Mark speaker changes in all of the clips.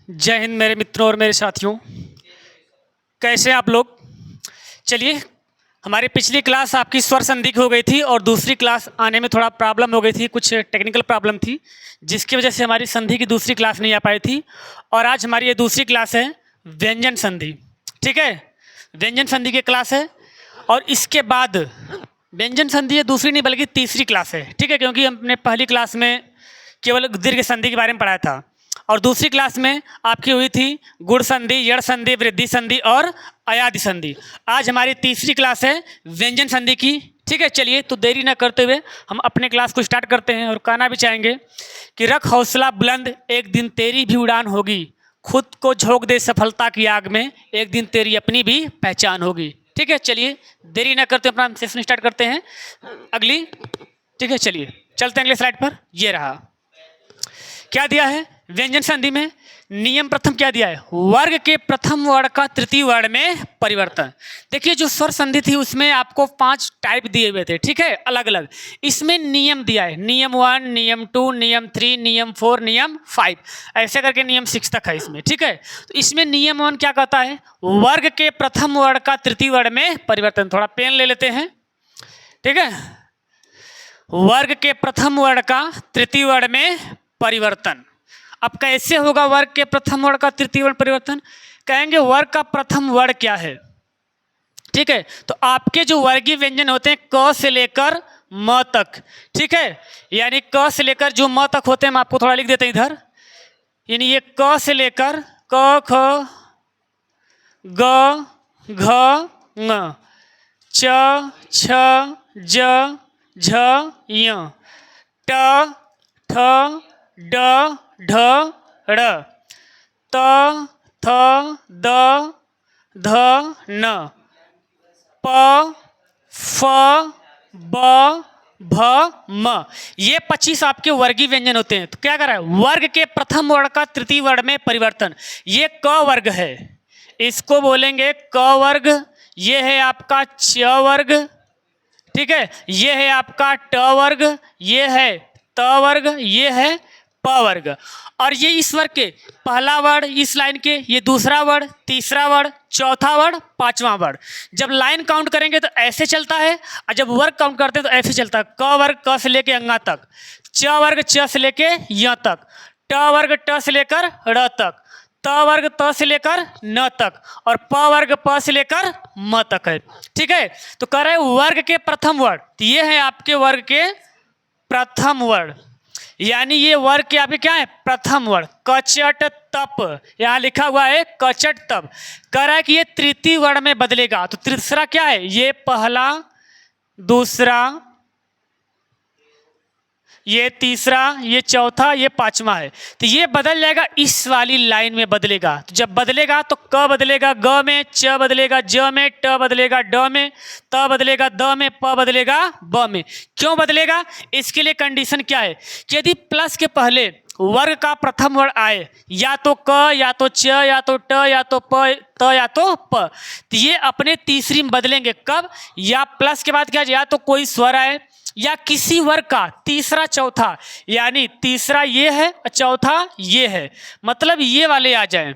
Speaker 1: जय हिंद मेरे मित्रों और मेरे साथियों। कैसे हैं आप लोग। चलिए, हमारी पिछली क्लास आपकी स्वर संधि की हो गई थी और दूसरी क्लास आने में थोड़ा प्रॉब्लम हो गई थी, कुछ टेक्निकल प्रॉब्लम थी जिसकी वजह से हमारी संधि की दूसरी क्लास नहीं आ पाई थी। और आज हमारी ये दूसरी क्लास है व्यंजन संधि। ठीक है, व्यंजन संधि की क्लास है और इसके बाद व्यंजन संधि ये दूसरी नहीं बल्कि तीसरी क्लास है। ठीक है, क्योंकि हमने पहली क्लास में केवल दीर्घ संधि के बारे में पढ़ाया था और दूसरी क्लास में आपकी हुई थी गुण संधि, यड़ संधि, वृद्धि संधि और अयादि संधि। आज हमारी तीसरी क्लास है व्यंजन संधि की। ठीक है, चलिए तो देरी न करते हुए हम अपने क्लास को स्टार्ट करते हैं और कहना भी चाहेंगे कि रख हौसला बुलंद, एक दिन तेरी भी उड़ान होगी, खुद को झोंक दे सफलता की आग में, एक दिन तेरी अपनी भी पहचान होगी। ठीक है, चलिए देरी न करते अपना सेशन स्टार्ट करते हैं अगली। ठीक है, चलिए चलते हैं अगले स्लाइड पर। ये रहा, क्या दिया है व्यंजन संधि में। नियम प्रथम क्या दिया है, वर्ग के प्रथम वर्ण का तृतीय वर्ण में परिवर्तन। देखिए, जो स्वर संधि थी उसमें आपको 5 टाइप दिए हुए थे। ठीक है, अलग अलग। इसमें नियम दिया है, नियम 1, नियम 2, नियम 3, नियम 4, नियम 5, ऐसे करके नियम 6 तक है इसमें। ठीक है, तो इसमें नियम 1 क्या कहता है, वर्ग के प्रथम वर्ण का तृतीय वर्ण में परिवर्तन। थोड़ा पेन ले लेते हैं। ठीक है, वर्ग के प्रथम वर्ण का तृतीय वर्ण में परिवर्तन। अब कैसे होगा वर्ग के प्रथम वर्ण का तृतीय वर्ण परिवर्तन। कहेंगे वर्ग का प्रथम वर्ण क्या है। ठीक है, तो आपके जो वर्गीय व्यंजन होते हैं क से लेकर म तक। ठीक है, यानी क से लेकर जो म तक होते हैं, हम आपको थोड़ा लिख देते हैं इधर। यानी ये क से लेकर क, ख, ग, घ, ङ, च, छ, ज, झ, य, ट, ठ, ड, ढ, ड़, त, थ, द, ध, न, प, फ, ब, भ, म। ये 25 आपके वर्गीय व्यंजन होते हैं। तो क्या कर रहा है, वर्ग के प्रथम वर्ण का तृतीय वर्ण में परिवर्तन। ये क वर्ग है, इसको बोलेंगे क वर्ग। ये है आपका च वर्ग। ठीक है, ये है आपका ट वर्ग, ये है त वर्ग, ये है प वर्ग। और ये इस वर्ग के पहला वर्ण, इस लाइन के ये दूसरा वर्ण, तीसरा वर्ण, चौथा वर्ण, पांचवा वर्ण। जब लाइन काउंट करेंगे तो ऐसे चलता है और जब वर्ग काउंट करते हैं तो ऐसे चलता है। क वर्ग क से लेके अंगा तक, च वर्ग च से लेके य तक, ट वर्ग ट से लेकर ड़ तक, त वर्ग त से लेकर न तक और प वर्ग प से लेकर म तक है। ठीक है, तो कह रहे वर्ग के प्रथम वर्ण। तो ये है आपके वर्ग के प्रथम वर्ण, यानी ये वर्ग के आपके क्या है, प्रथम वर्ण। कचट तप, यहाँ लिखा हुआ है कचट तप। कह रहा है कि ये तृतीय वर्ण में बदलेगा। तो तीसरा क्या है, ये पहला, दूसरा, ये तीसरा, ये चौथा, ये पांचवा है। तो ये बदल जाएगा, इस वाली लाइन में बदलेगा। तो जब बदलेगा तो क बदलेगा ग में, च बदलेगा ज में, ट बदलेगा ड में, त बदलेगा द में, प बदलेगा ब में। क्यों बदलेगा, इसके लिए कंडीशन क्या है कि यदि प्लस के पहले वर्ग का प्रथम वर्ण आए, या तो क, या तो च, या तो ट, या तो प, त, या तो प, तो ये अपने तीसरी में बदलेंगे। कब, या प्लस के बाद क्या, या तो कोई स्वर आए या किसी वर्ग का तीसरा चौथा, यानी तीसरा ये है चौथा ये है, मतलब ये वाले आ जाएं।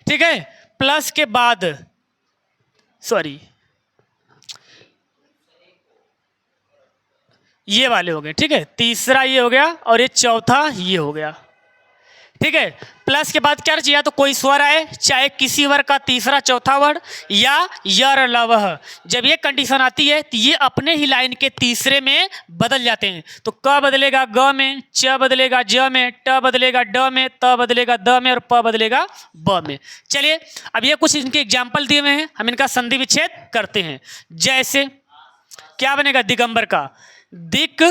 Speaker 1: ठीक है, प्लस के बाद ये वाले हो गए। ठीक है, तीसरा ये हो गया और ये चौथा ये हो गया। ठीक है, प्लस के बाद क्या चाहिए, या तो कोई स्वर आए, चाहे किसी वर्ग का तीसरा चौथा वर्ण, या यर लवह। जब ये कंडीशन आती है तो ये अपने ही लाइन के तीसरे में बदल जाते हैं। तो क बदलेगा ग में, च बदलेगा ज में, ट बदलेगा ड में, त बदलेगा द में और प बदलेगा ब में। चलिए, अब ये कुछ इनके एग्जाम्पल दिए हुए हैं, हम इनका संधि विच्छेद करते हैं। जैसे क्या बनेगा, दिगंबर का दिक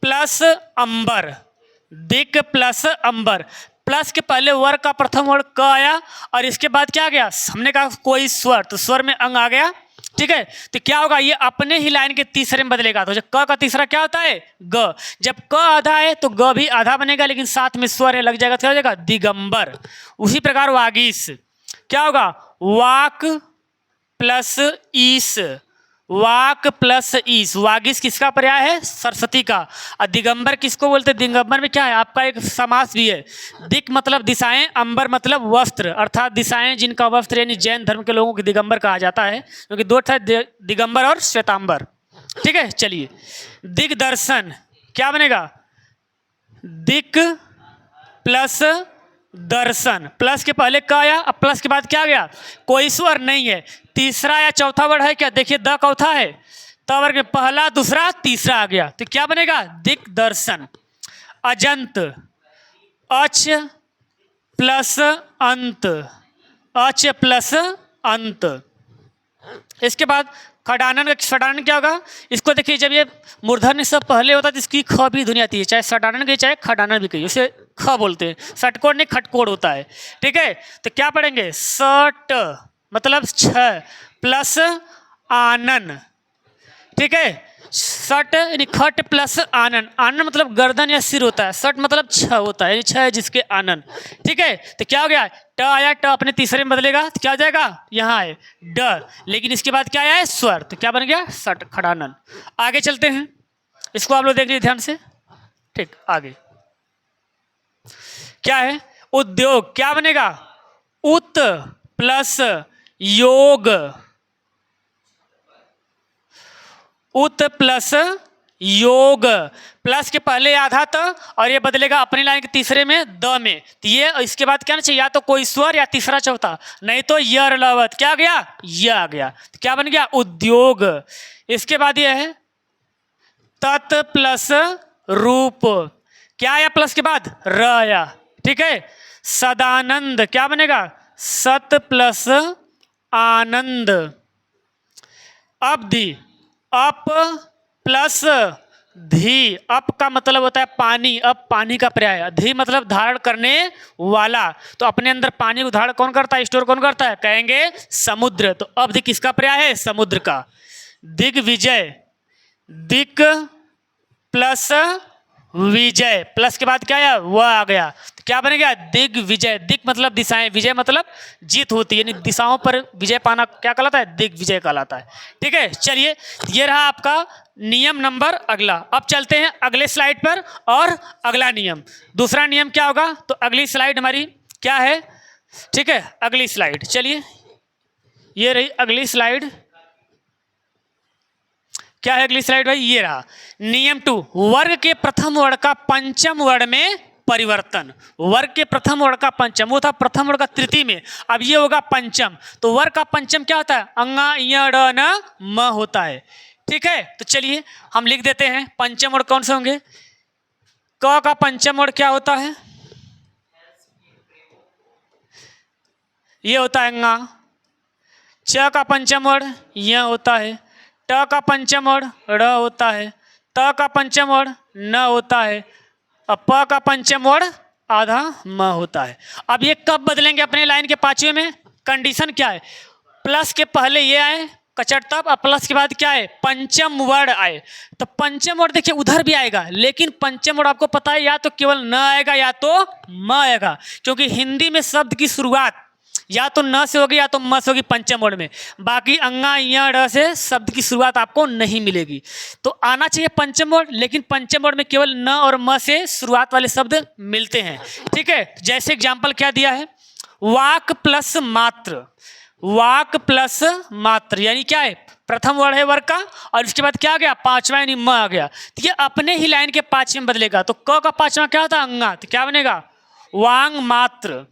Speaker 1: प्लस अंबर, दिक प्लस अंबर। प्लस के पहले वर्ग का प्रथम वर्ण क आया और इसके बाद क्या आ गया, हमने कहा कोई स्वर, तो स्वर में अंग आ गया। ठीक है, तो क्या होगा, ये अपने ही लाइन के तीसरे में बदलेगा। तो जब क का तीसरा क्या होता है, ग। जब क आधा है तो ग भी आधा बनेगा, लेकिन साथ में स्वर है, लग जाएगा, क्या हो जाएगा, दिगंबर। उसी प्रकार वागीश क्या होगा, वाक प्लस ईस, वाक प्लस ईश, वागीश किसका पर्याय है? सरस्वती का। और दिगंबर किसको बोलते हैं? दिगंबर में क्या है आपका एक समास भी है। दिक मतलब दिशाएं, अंबर मतलब वस्त्र, अर्थात दिशाएं जिनका वस्त्र, यानी जैन धर्म के लोगों को दिगंबर कहा जाता है, क्योंकि दो था दिगंबर और श्वेतांबर। ठीक है, चलिए दिग्दर्शन क्या बनेगा? दिक प्लस दर्शन, प्लस के पहले का आया, अब प्लस के बाद क्या गया? कोई स्वर नहीं है। तीसरा या चौथा वर्ड है क्या? देखिए द चौथा है, त वर्ग में पहला दूसरा तीसरा आ गया, तो क्या बनेगा? दिग्दर्शन। अजंत, अच प्लस अंत, अच प्लस अंत। इसके बाद खडानन, षडानन क्या होगा? इसको देखिए, जब ये मूर्धन्य सब पहले होता है तो इसकी ख भी ध्वनि आती है, चाहे षडानन कहिए चाहे खडानन भी कहिए, उसे ख बोलते हैं। षटकोण नहीं खटकोण होता है। ठीक है, तो क्या पढ़ेंगे? सट मतलब 6 प्लस आनन। ठीक है, सट यानी खट प्लस आनन, आनन मतलब गर्दन या सिर होता है, सट मतलब 6 होता है, यानी 6 जिसके आनन। ठीक है, तो क्या हो गया? ट आया, ट अपने तीसरे में बदलेगा तो क्या हो जाएगा? यहाँ है ड, लेकिन इसके बाद क्या आया है? स्वर, तो क्या बन गया? सट खड़ानन। आगे चलते हैं, इसको आप लोग देख लीजिए ध्यान से। ठीक, आगे क्या है? उद्योग क्या बनेगा? उत प्लस योग, उत प्लस योग, प्लस के पहले आधा त और ये बदलेगा अपनी लाइन के तीसरे में द में, तो ये इसके बाद क्या ना चाहिए? या तो कोई स्वर या तीसरा चौथा, नहीं तो यर लवत क्या गया? य आ गया, तो क्या बन गया? उद्योग। इसके बाद ये है तत् प्लस रूप, क्या आया प्लस के बाद? र आया। ठीक है, सदानंद क्या बनेगा? सत प्लस आनंद। अवधि, अप प्लस धी, अप का मतलब होता है पानी, अब पानी का पर्याय है। धी मतलब धारण करने वाला, तो अपने अंदर पानी को धारण कौन करता है? स्टोर कौन करता है? कहेंगे समुद्र। तो अवधि किसका पर्याय है? समुद्र का। दिग्विजय, दिक प्लस विजय, प्लस के बाद क्या आया? वह आ गया, तो क्या बनेगा? दिग्विजय। दिक मतलब दिशाएं, विजय मतलब जीत होती है, यानी दिशाओं पर विजय पाना क्या कहलाता है? दिग्विजय कहलाता है। ठीक है, चलिए ये रहा आपका नियम नंबर अगला। अब चलते हैं अगले स्लाइड पर, और अगला नियम, दूसरा नियम क्या होगा? तो अगली स्लाइड हमारी क्या है? ठीक है, अगली स्लाइड, चलिए ये रही अगली स्लाइड। क्या है अगली स्लाइड भाई? ये रहा नियम 2, वर्ग के प्रथम वर्ण का पंचम वर्ण में परिवर्तन। वर्ग के प्रथम वर्ण का पंचम, वो था प्रथम वर्ण का तृतीय में, अब ये होगा पंचम। तो वर्ग का पंचम क्या होता है? अंगा य ड न म होता है। ठीक है, तो चलिए हम लिख देते हैं पंचम वर्ण कौन से होंगे। क का पंचम वर्ण क्या होता है? ये होता है अंगा। च का पंचम वर्ण य होता है। ट का पंचम वर्ण र होता है। त का पंचम वर्ण न होता है। और प का पंचम वर्ण आधा म होता है। अब ये कब बदलेंगे अपने लाइन के पांचवें में? कंडीशन क्या है? प्लस के पहले ये आए कचट तब, और प्लस के बाद क्या है? पंचम वर्ण आए। तो पंचम वर्ण देखिए उधर भी आएगा, लेकिन पंचम वर्ण आपको पता है या तो केवल न आएगा या तो म आएगा, क्योंकि हिंदी में शब्द की शुरुआत या तो न से होगी या तो म से होगी पंचम वर्ण में। बाकी अंगा या ड़ से शब्द की शुरुआत आपको नहीं मिलेगी। तो आना चाहिए पंचम वर्ण, लेकिन पंचम वर्ण में केवल न और म से शुरुआत वाले शब्द मिलते हैं। ठीक है, जैसे एग्जाम्पल क्या दिया है? वाक प्लस मात्र, वाक प्लस मात्र यानी क्या है? प्रथम वर्ण है वर्ग का, और इसके बाद क्या आ गया? पांचवा यानी म आ गया। तो ये अपने ही लाइन के पांचवें में बदलेगा। तो क का पांचवा क्या होता है? अंगा, तो क्या बनेगा? वांग मात्र।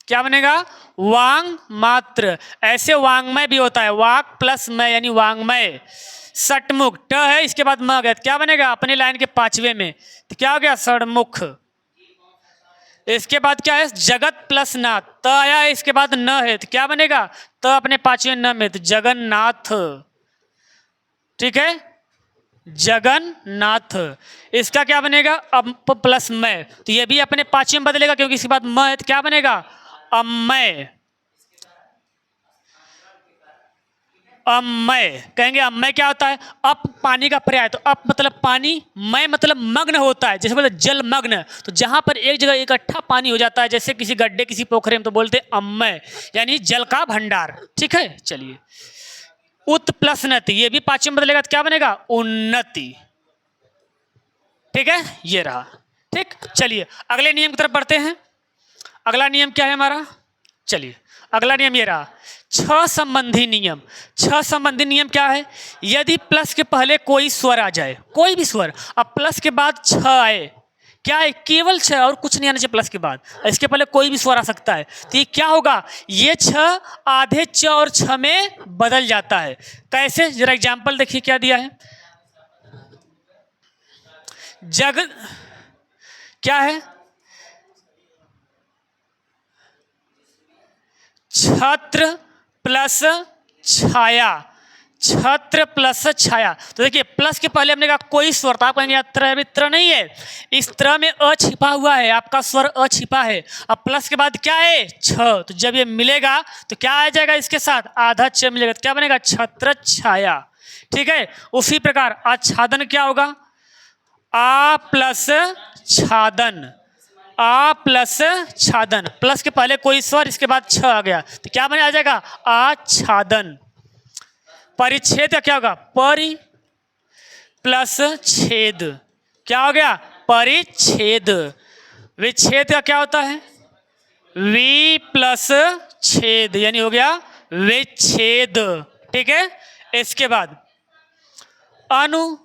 Speaker 1: क्या बनेगा? वांग मात्र। ऐसे वांगमय भी होता है, वाक प्लस मय यानी वांगमय। सटमुख, ट है इसके बाद म गया, क्या बनेगा? अपने लाइन के पांचवें में, तो क्या हो गया? षडमुख। इसके बाद क्या है? जगत प्लस नाथ, त आया है इसके बाद न है, तो क्या बनेगा? त अपने पांचवें न में, तो जगन्नाथ। ठीक है, जगन्नाथ। इसका क्या बनेगा? अप प्लस मय, तो ये भी अपने पांचवें में बदलेगा, क्योंकि इसके बाद म है, तो क्या बनेगा? अम्मय। अम्मय कहेंगे। अम्मय क्या होता है? अप पानी का पर्याय, तो अप मतलब पानी, मय मतलब मग्न होता है, जैसे बोलते जल मग्न, तो जहां पर एक जगह इकट्ठा पानी हो जाता है, जैसे किसी गड्ढे किसी पोखरे में, तो बोलते अम्मय यानी जल का भंडार। ठीक है, चलिए उत प्लस नति, ये भी पांचवें में बदलेगा तो क्या बनेगा? उन्नति। ठीक है, ये रहा। ठीक, चलिए अगले नियम की तरफ बढ़ते हैं। अगला नियम क्या है हमारा? चलिए अगला नियम ये रहा, छ संबंधी नियम। छ संबंधी नियम क्या है? यदि प्लस के पहले कोई स्वर आ जाए, कोई भी स्वर, अब प्लस के बाद छ आए, क्या है? केवल छ और कुछ नहीं आना चाहिए प्लस के बाद, इसके पहले कोई भी स्वर आ सकता है, तो ये क्या होगा? ये छ आधे च और छ में बदल जाता है। कैसे? जरा एग्जाम्पल देखिए क्या दिया है। जग क्या है? छत्र प्लस छाया, छत्र प्लस छाया। तो देखिए प्लस के पहले हमने कहा कोई स्वर, तो आप कहेंगे त्र में त्र नहीं है, इस त्र में अ छिपा हुआ है, आपका स्वर अ छिपा है। अब प्लस के बाद क्या है? छ, तो जब ये मिलेगा तो क्या आ जाएगा इसके साथ? आधा च मिलेगा, तो क्या बनेगा? छत्र छाया। ठीक है, उसी प्रकार आच्छादन क्या होगा? आ प्लस छादन, आ प्लस छादन, प्लस के पहले कोई स्वर, इसके बाद छ आ गया, तो क्या बने आ जाएगा? आच्छादन। परिच्छेद का क्या होगा? परि प्लस छेद, क्या हो गया? परिच्छेद। विच्छेद का क्या होता है? वि प्लस छेद, यानी हो गया विच्छेद। ठीक है, इसके बाद अनु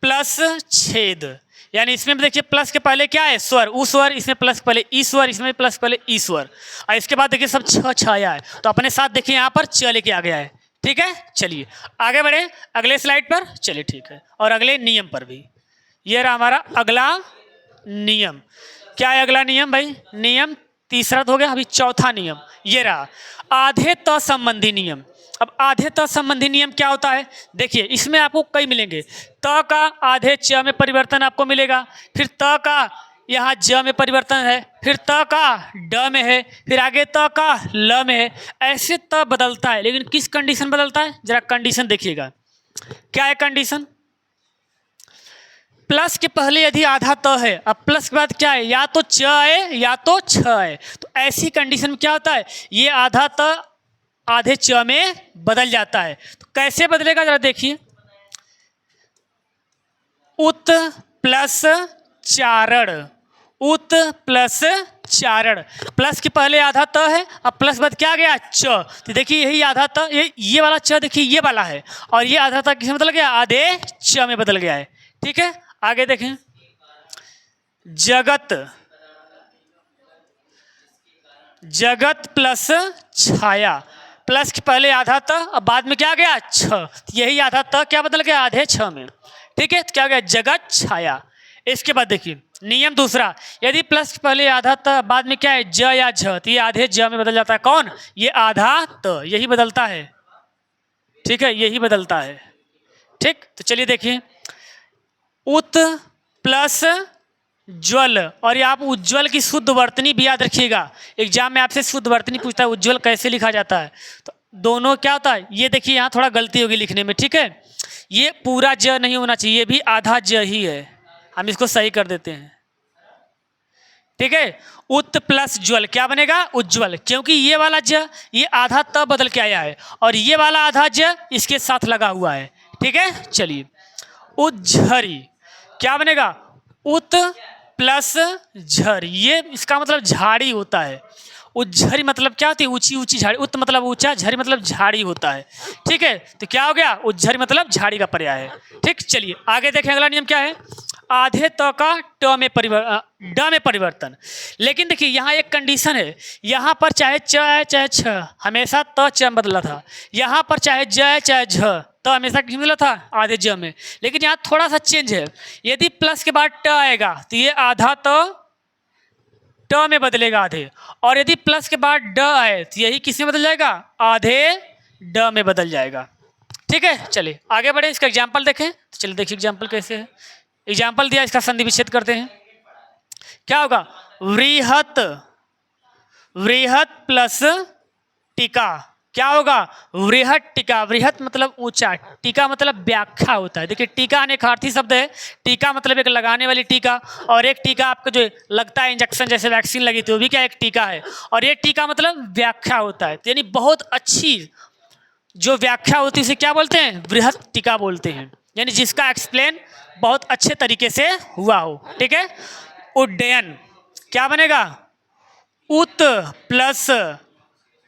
Speaker 1: प्लस छेद, यानी इसमें देखिए प्लस के पहले क्या है? स्वर, उ स्वर, इसमें प्लस के पहले ई स्वर, इसमें प्लस के पहले ई स्वर, और इसके बाद देखिए सब छ छाया है, तो अपने साथ देखिए यहाँ पर च लेके आ गया है। ठीक है, चलिए आगे बढ़े अगले स्लाइड पर। चलिए ठीक है, और अगले नियम पर भी। ये रहा हमारा अगला नियम। क्या है अगला नियम भाई? नियम तीसरा तो हो गया, अभी चौथा नियम ये रहा, आधे त संबंधी नियम। अब आधे त संबंधी नियम क्या होता है? देखिए इसमें आपको कई मिलेंगे। त का आधे च में परिवर्तन आपको मिलेगा, फिर त का यहाँ ज में परिवर्तन है, फिर त का ड में है, फिर आगे त का ल में है। ऐसे त बदलता है, लेकिन किस कंडीशन बदलता है? जरा कंडीशन देखिएगा। क्या है कंडीशन? प्लस के पहले यदि आधा त है, अब प्लस के बाद क्या है? या तो च है या तो छ है, तो ऐसी कंडीशन में क्या होता है? ये आधा त आधे च में बदल जाता है। तो कैसे बदलेगा जरा देखिए। उत प्लस चारण, उत प्लस चारण, प्लस के पहले आधा त है, अब प्लस बाद क्या आ गया? च, तो देखिए यही आधा त, ये वाला च देखिए ये वाला है, और ये आधा त किसमें बदल गया? आधे च में बदल गया है। ठीक है, आगे देखें। जगत, जगत प्लस छाया, प्लस के पहले आधा त, अब बाद में क्या आ गया? छ, यही आधा त क्या बदल गया? आधे छ में। ठीक है, तो क्या हो गया? जगत छाया। इसके बाद देखिए नियम दूसरा, यदि प्लस के पहले आधा त, बाद में क्या है? ज या झ, तो ये आधे ज में बदल जाता है। कौन? ये आधा त, यही बदलता है। ठीक है, यही बदलता है। ठीक, तो चलिए देखिए, उत प्लस ज्वल, और ये आप उज्ज्वल की शुद्ध वर्तनी भी याद रखिएगा, एग्जाम में आपसे शुद्ध वर्तनी पूछता है उज्ज्वल कैसे लिखा जाता है, तो दोनों क्या होता है? ये देखिए यहाँ थोड़ा गलती होगी लिखने में। ठीक है, ये पूरा ज नहीं होना चाहिए, ये भी आधा ज ही है, हम इसको सही कर देते हैं। ठीक है, उत प्लस ज्वल क्या बनेगा? उज्ज्वल, क्योंकि ये वाला ज ये आधा त बदल के आया है, और ये वाला आधा ज इसके साथ लगा हुआ है। ठीक है, चलिए उज्झरी क्या बनेगा? उत प्लस झर, ये इसका मतलब झाड़ी होता है। उज्झरी मतलब क्या होती है? ऊंची ऊंची झाड़ी, उत मतलब ऊंचा, झरी मतलब झाड़ी होता है। ठीक है, तो क्या हो गया? उज्झरी मतलब झाड़ी का पर्याय है। ठीक, चलिए आगे देखें अगला नियम क्या है? आधे त का ट में परिवर्तन, ड में परिवर्तन। लेकिन देखिए यहाँ एक कंडीशन है, यहाँ पर चाहे च है चाहे छ, हमेशा त च बदला था, यहाँ पर चाहे ज है चाहे झ, तो हमेशा किस में बदला था? आधे ज में। लेकिन यहाँ थोड़ा सा चेंज है, यदि प्लस के बाद ट आएगा तो ये आधा ट में बदलेगा आधे, और यदि प्लस के बाद ड आए तो यही किस में बदल जाएगा? आधे ड में बदल जाएगा। ठीक है, चलिए आगे बढ़े, इसका एग्जाम्पल देखें। तो चलिए देखिए एग्जाम्पल कैसे है। एग्जाम्पल दिया, इसका संधि विच्छेद करते हैं। क्या होगा? वृहत, वृहत प्लस टीका, क्या होगा? वृहत टीका, वृहत मतलब ऊंचा, टीका मतलब व्याख्या होता है। देखिए टीका अनेक अर्थी शब्द है, टीका मतलब एक लगाने वाली टीका, और एक टीका आपको जो लगता है इंजेक्शन जैसे वैक्सीन लगी थी वो भी क्या एक टीका है, और ये टीका मतलब व्याख्या होता है। यानी बहुत अच्छी जो व्याख्या होती है उसे क्या बोलते हैं? बृहत टीका बोलते हैं, यानी जिसका एक्सप्लेन बहुत अच्छे तरीके से हुआ हो। ठीक है। उड्डयन क्या बनेगा? उत प्लस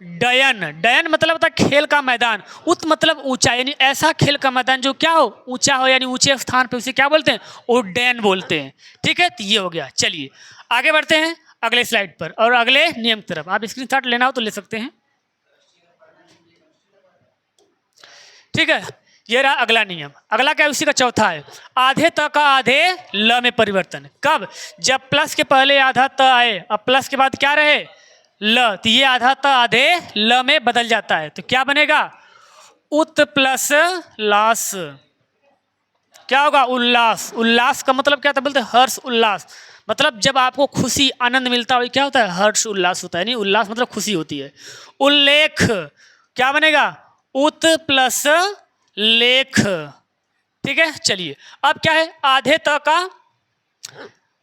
Speaker 1: डयन। डयन मतलब होता है खेल का मैदान, उत मतलब ऊंचा, यानी ऐसा खेल का मैदान जो क्या हो? ऊंचा हो, यानी ऊंचे स्थान पे उसे क्या बोलते हैं? उड्डयन बोलते हैं। ठीक है, तो ये हो गया। चलिए आगे बढ़ते हैं अगले स्लाइड पर और अगले नियम की तरफ। आप स्क्रीनशॉट लेना हो तो ले सकते हैं। ठीक है, ये रहा अगला नियम। अगला क्या है? उसी का चौथा है, आधे त का आधे ल में परिवर्तन। कब? जब प्लस के पहले आधा त आए और प्लस के बाद क्या रहे? ल, तो ये आधा त आधे ल में बदल जाता है। तो क्या बनेगा? उत प्लस लास। क्या होगा? उल्लास। उल्लास का मतलब क्या था? बोलते हर्ष उल्लास, मतलब जब आपको खुशी आनंद मिलता है क्या होता है? हर्ष उल्लास होता है, नहीं उल्लास मतलब खुशी होती है। उल्लेख क्या बनेगा? उत प्लस लेख। ठीक है, चलिए अब क्या है? आधे त का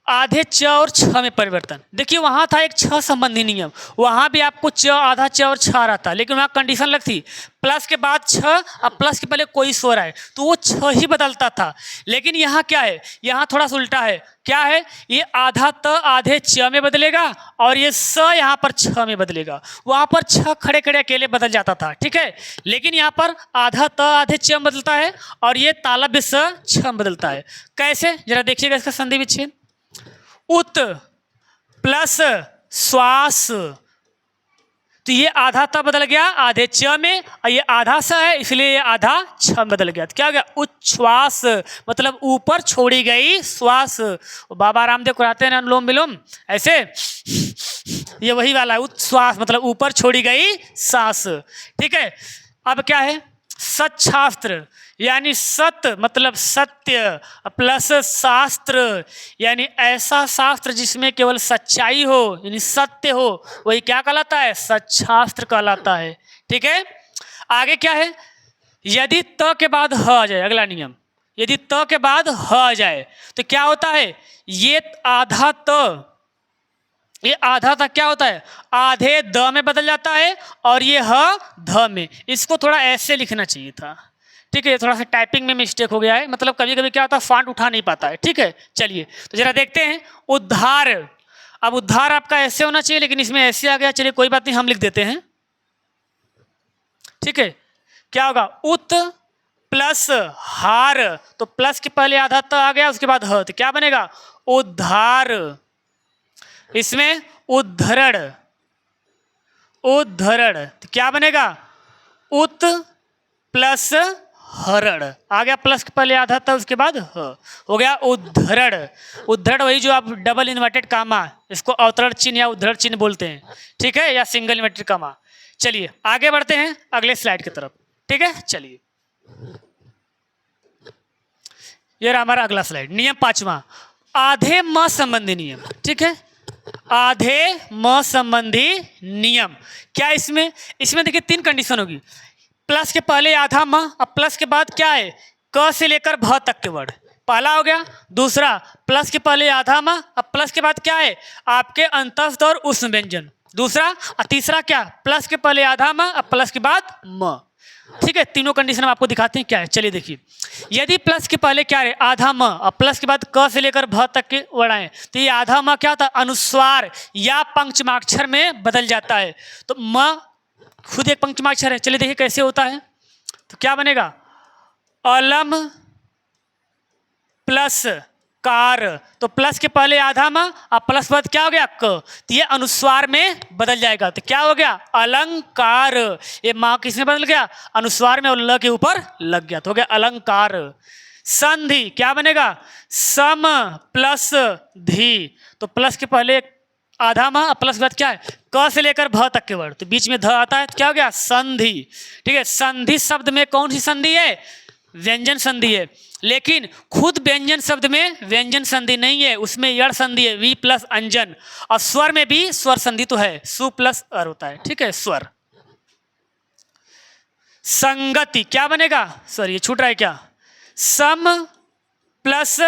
Speaker 1: आधे च और छ में परिवर्तन। देखिए वहां था एक छ संबंधी नियम, वहां भी आपको च आधा च और छ रहता, लेकिन वहां कंडीशन लगती प्लस के बाद छ और प्लस के पहले कोई स्वर आए तो वो छ ही बदलता था। लेकिन यहाँ क्या है? यहाँ थोड़ा सा उल्टा है। क्या है? ये आधा त आधे च में बदलेगा और ये स यहाँ पर छ में बदलेगा। वहां पर छ खड़े खड़े अकेले बदल जाता था। ठीक है, लेकिन यहाँ पर आधा त आधे च में बदलता है और ये तालव्य स छ में बदलता है। कैसे? जरा देखिएगा इसका संधि विच्छेद। उत प्लस श्वास, तो ये आधा त बदल गया आधे च में और ये आधा स है इसलिए ये आधा छ में बदल गया। तो क्या हो गया? उच्छ्वास मतलब ऊपर छोड़ी गई श्वास। बाबा रामदेव कराते हैं ना अनुलोम विलोम, ऐसे ये वही वाला है। उच्छ्वास मतलब ऊपर छोड़ी गई सांस। ठीक है, अब क्या है? सच्छास्त्र यानी सत मतलब सत्य प्लस शास्त्र, यानी ऐसा शास्त्र जिसमें केवल सच्चाई हो यानी सत्य हो, वही क्या कहलाता है? सच्छास्त्र कहलाता है। ठीक है, आगे क्या है? यदि त के बाद ह आ जाए, अगला नियम, यदि त के बाद ह आ जाए तो क्या होता है? ये आधा त, ये आधा था क्या होता है? आधे द में बदल जाता है और ये ह ध में। इसको थोड़ा ऐसे लिखना चाहिए था। ठीक है, थोड़ा सा टाइपिंग में मिस्टेक हो गया है, मतलब कभी कभी क्या होता है फॉन्ट उठा नहीं पाता है। ठीक है, चलिए तो जरा देखते हैं उद्धार। अब उद्धार आपका ऐसे होना चाहिए लेकिन इसमें ऐसे आ गया, चलिए कोई बात नहीं, हम लिख देते हैं। ठीक है, क्या होगा? उत प्लस हार, तो प्लस के पहले आधा त आ गया उसके बाद ह, तो क्या बनेगा? उद्धार। इसमें उद्धरण, उद्धरण तो क्या बनेगा? उत प्लस हरण, आ गया प्लस के पहले आधा था उसके बाद ह, हो गया उद्धरण। उद्धरण वही जो आप डबल इन्वर्टेड कामा, इसको अवतरण चिन्ह या उद्धरण चिन्ह बोलते हैं। ठीक है, या सिंगल इन्वर्टेड कामा। चलिए आगे बढ़ते हैं अगले स्लाइड की तरफ। ठीक है, चलिए ये रहा हमारा अगला स्लाइड। नियम पांचवा, आधे म संबंधी नियम। ठीक है, आधे म संबंधी नियम क्या इसमें? इसमें देखिए तीन कंडीशन होगी। प्लस के पहले आधा म और प्लस के बाद क्या है? क से लेकर भ तक के वर्ड, पहला हो गया। दूसरा प्लस के पहले आधा म और प्लस के बाद क्या है? आपके अंतस्थ और उष्ण व्यंजन। दूसरा और तीसरा क्या? प्लस के पहले आधा म और प्लस के बाद म। ठीक है, तीनों कंडीशन हम आपको दिखाते हैं क्या है। चलिए देखिए, यदि प्लस के पहले क्या है? आधा म और प्लस के बाद क से लेकर भ तक के वर्ड आए तो ये आधा म क्या होता है? अनुस्वार या पंचमाक्षर में बदल जाता है। तो म खुद एक पंचमाक्षर है। चलिए देखिए कैसे होता है। तो क्या बनेगा? अलम प्लस कार, तो प्लस के पहले आधा म और प्लस बाद क्या हो गया? क, तो ये अनुस्वार में बदल जाएगा। तो क्या हो गया? अलंकार। ये माँ किसमें बदल गया? अनुस्वार में, और ल के ऊपर लग गया तो हो गया अलंकार। संधि क्या बनेगा? सम प्लस धी, तो प्लस के पहले आधा म प्लस के बाद क्या है? क से लेकर भ तक के वर्ड, तो बीच में ध आता है तो क्या हो गया? संधि। ठीक है, संधि शब्द में कौन सी संधि है? व्यंजन संधि है। लेकिन खुद व्यंजन शब्द में व्यंजन संधि नहीं है, उसमें यड़ संधि है, वी प्लस अंजन। और स्वर में भी स्वर संधि तो है, सु प्लस अर होता है। ठीक है, स्वर। संगति क्या बनेगा? सॉरी ये छूट रहा है क्या? सम प्लस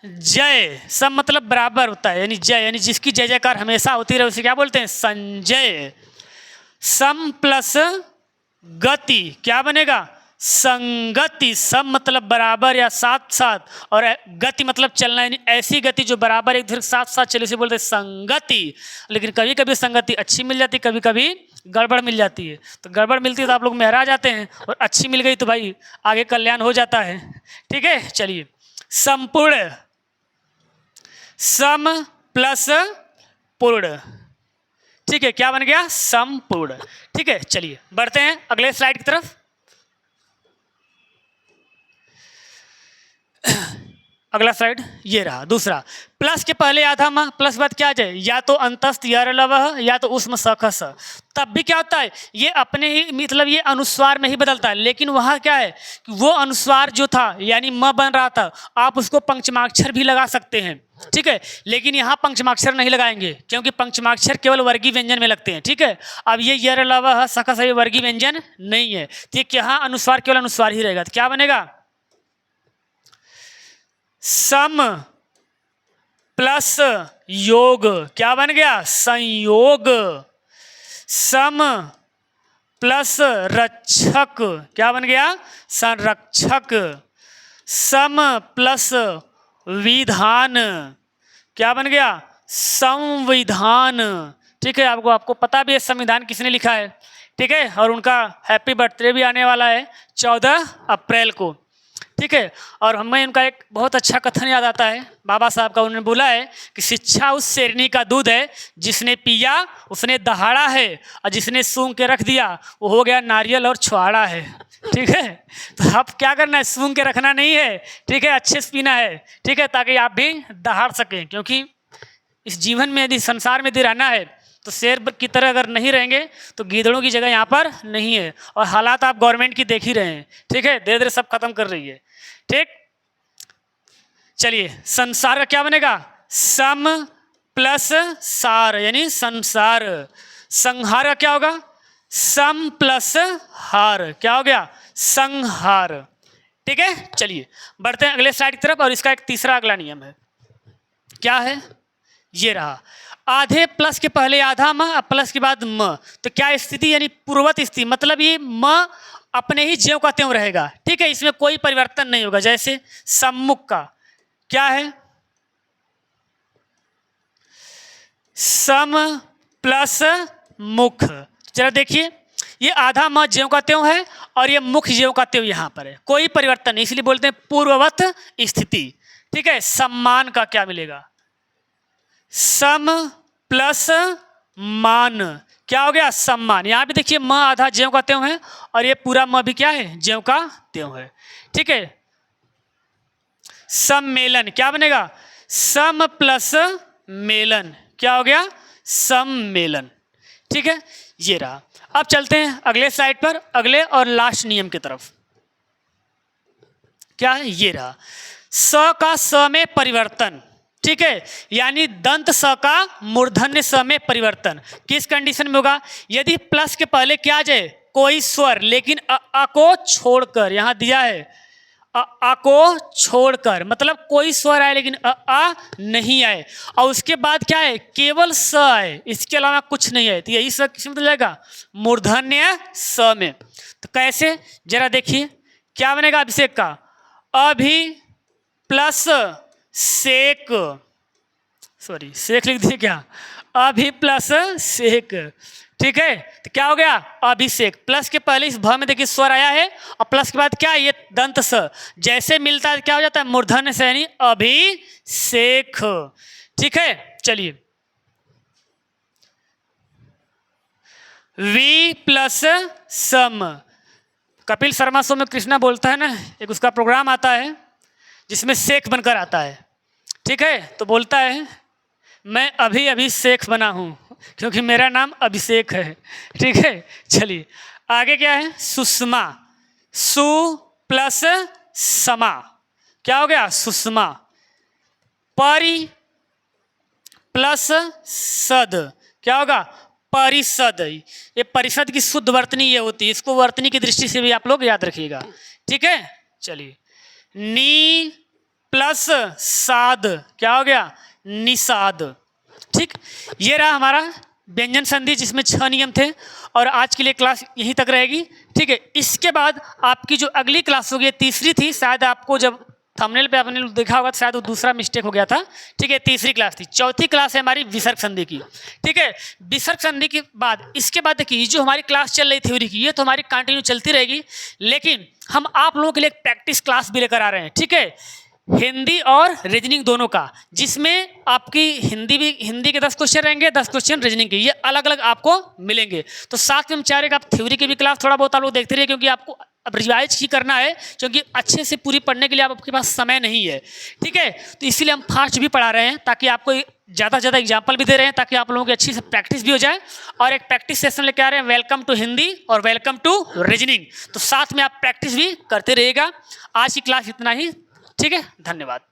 Speaker 1: जय, सम मतलब बराबर होता है, यानी जय यानी जिसकी जय जयकार हमेशा होती रहे उसे क्या बोलते हैं? संजय। सम प्लस गति क्या बनेगा? संगति। सम मतलब बराबर या साथ साथ, और गति मतलब चलना, यानी ऐसी गति जो बराबर एक दूसरे के साथ साथ चले, उसे बोलते हैं संगति। लेकिन कभी कभी संगति अच्छी मिल जाती, कभी कभी गड़बड़ मिल जाती है। तो गड़बड़ मिलती है तो आप लोग मेहरा जाते हैं, और अच्छी मिल गई तो भाई आगे कल्याण हो जाता है। ठीक है, चलिए। संपूर्ण, सम प्लस पूर्ण। ठीक है, क्या बन गया? संपूर्ण। ठीक है, चलिए बढ़ते हैं अगले स्लाइड की तरफ। अगला स्लाइड ये रहा, दूसरा। प्लस के पहले आधा म, प्लस बाद क्या आ जाए? या तो अंतस्थ यरलवः या तो उष्म सखस। तब भी क्या होता है? ये अपने ही मतलब ये अनुस्वार में ही बदलता है, लेकिन वहाँ क्या है कि वो अनुस्वार जो था यानी म बन रहा था, आप उसको पंचमाक्षर भी लगा सकते हैं। ठीक है, लेकिन यहाँ पंचमाक्षर नहीं लगाएंगे, क्योंकि पंचमाक्षर केवल वर्गीय व्यंजन में लगते हैं। ठीक है, अब ये यरलवः सखस ये वर्गीय व्यंजन नहीं है, ठीक, यहाँ अनुस्वार केवल अनुस्वार ही रहेगा। तो क्या बनेगा? सम प्लस योग। क्या बन गया? संयोग। सम प्लस रक्षक। क्या बन गया? संरक्षक। सम प्लस विधान। क्या बन गया? संविधान। ठीक है, आपको पता भी है संविधान किसने लिखा है। ठीक है, और उनका हैप्पी बर्थडे भी आने वाला है 14 अप्रैल को। ठीक है, और हमें उनका एक बहुत अच्छा कथन याद आता है बाबा साहब का। उन्होंने बोला है कि शिक्षा उस शेरनी का दूध है जिसने पिया उसने दहाड़ा है, और जिसने सूंघ के रख दिया वो हो गया नारियल और छुआड़ा है। ठीक है, तो आप क्या करना है? सूंघ के रखना नहीं है, ठीक है, अच्छे से पीना है। ठीक है, ताकि आप भी दहाड़ सकें, क्योंकि इस जीवन में यदि संसार में यदि रहना है तो शेर की तरह अगर नहीं रहेंगे तो गीदड़ों की जगह यहाँ पर नहीं है। और हालात आप गवर्नमेंट की देख ही रहे हैं। ठीक है, धीरे धीरे सब खत्म कर रही है। ठीक, चलिए, संसार का क्या बनेगा? सम प्लस सार यानी संसार। संहार का क्या होगा? सम प्लस हार। क्या हो गया? संहार। ठीक है, चलिए बढ़ते हैं अगले स्लाइड की तरफ। और इसका एक तीसरा अगला नियम है, क्या है? ये रहा, आधे प्लस के पहले आधा म, प्लस के बाद म। तो क्या स्थिति यानी पूर्वत स्थिति, मतलब ये म अपने ही ज्यों का त्यों रहेगा। ठीक है, इसमें कोई परिवर्तन नहीं होगा। जैसे सम्मुख का क्या है? सम प्लस मुख। जरा देखिए, ये आधा म ज्यों का त्यों है और ये मुख ज्यों का त्यों यहाँ पर है, कोई परिवर्तन नहीं, इसलिए बोलते हैं पूर्ववत स्थिति। ठीक है, सम्मान का क्या मिलेगा? सम प्लस मान। क्या हो गया? सम्मान। यहाँ भी देखिए म आधा ज्यों का त्यों है और ये पूरा म भी क्या है? ज्यों का त्यों है। ठीक है, सम्मेलन क्या बनेगा? सम प्लस मेलन। क्या हो गया? सम्मेलन। ठीक है, ये रहा। अब चलते हैं अगले स्लाइड पर, अगले और लास्ट नियम की तरफ। क्या है? ये रहा, स का स में परिवर्तन। ठीक है, यानी दंत स का मूर्धन्य स में परिवर्तन किस कंडीशन में होगा? यदि प्लस के पहले क्या आ जाए? कोई स्वर, लेकिन अ को छोड़कर, यहां दिया है अ को छोड़कर, मतलब कोई स्वर आए लेकिन अ नहीं आए, और उसके बाद क्या है? केवल स आए, इसके अलावा कुछ नहीं है, तो यही स किस में बदल जाएगा? मूर्धन्य स में। तो कैसे? जरा देखिए, क्या बनेगा अभिषेक का? अभी प्लस सेक, सॉरी सेक लिख दिए क्या? अभी प्लस सेक। ठीक है, तो क्या हो गया? अभिषेक। प्लस के पहले इस भ में देखिए स्वर आया है, और प्लस के बाद क्या? ये दंत स जैसे मिलता है क्या हो जाता है? मूर्धन्य स यानी अभिषेक। ठीक है, चलिए, V plus sum. Kapil Sharma show में कृष्णा बोलता है ना, एक उसका प्रोग्राम आता है जिसमें शेख बनकर आता है। ठीक है, तो बोलता है मैं अभी अभी शेख बना हूँ क्योंकि मेरा नाम अभिषेक है। ठीक है, चलिए आगे क्या है? सुषमा। सु प्लस समा। क्या हो गया? सुषमा। परि प्लस सद। क्या होगा? परिषद। ये परिषद की शुद्ध वर्तनी ये होती है, इसको वर्तनी की दृष्टि से भी आप लोग याद रखिएगा। ठीक है, चलिए, नी प्लस साद। क्या हो गया? निषाद। ठीक, ये रहा हमारा व्यंजन संधि जिसमें 6 नियम थे, और आज के लिए क्लास यहीं तक रहेगी। ठीक है, इसके बाद आपकी जो अगली क्लास होगी, तीसरी थी, शायद आपको जब थंबनेल पे आपने देखा होगा तो शायद वो दूसरा मिस्टेक हो गया था। ठीक है, तीसरी क्लास थी। चौथी क्लास है हमारी विसर्ग संधि की। ठीक है, विसर्ग संधि के बाद इसके बाद देखिए जो हमारी क्लास चल रही थ्योरी की, ये तो हमारी कंटिन्यू चलती रहेगी, लेकिन हम आप लोगों के लिए एक प्रैक्टिस क्लास भी लेकर आ रहे हैं। ठीक है, हिंदी और रीजनिंग दोनों का, जिसमें आपकी हिंदी के 10 क्वेश्चन रहेंगे, 10 क्वेश्चन रीजनिंग के, ये अलग अलग आपको मिलेंगे। तो साथ में हम चाह रहे हैं कि आप थ्योरी की भी क्लास थोड़ा बहुत आप लोग देखते रहिए, क्योंकि आपको अब रिवाइज ही करना है, क्योंकि अच्छे से पूरी पढ़ने के लिए आपके पास समय नहीं है। ठीक है, तो इसीलिए हम फास्ट भी पढ़ा रहे हैं, ताकि आपको ज़्यादा से ज़्यादा एग्जाम्पल भी दे रहे हैं, ताकि आप लोगों की अच्छी से प्रैक्टिस भी हो जाए। और एक प्रैक्टिस सेशन लेके आ रहे हैं, वेलकम टू हिंदी और वेलकम टू रीजनिंग। तो साथ में आप प्रैक्टिस भी करते रहिएगा। आज की क्लास इतना ही। ठीक है, धन्यवाद।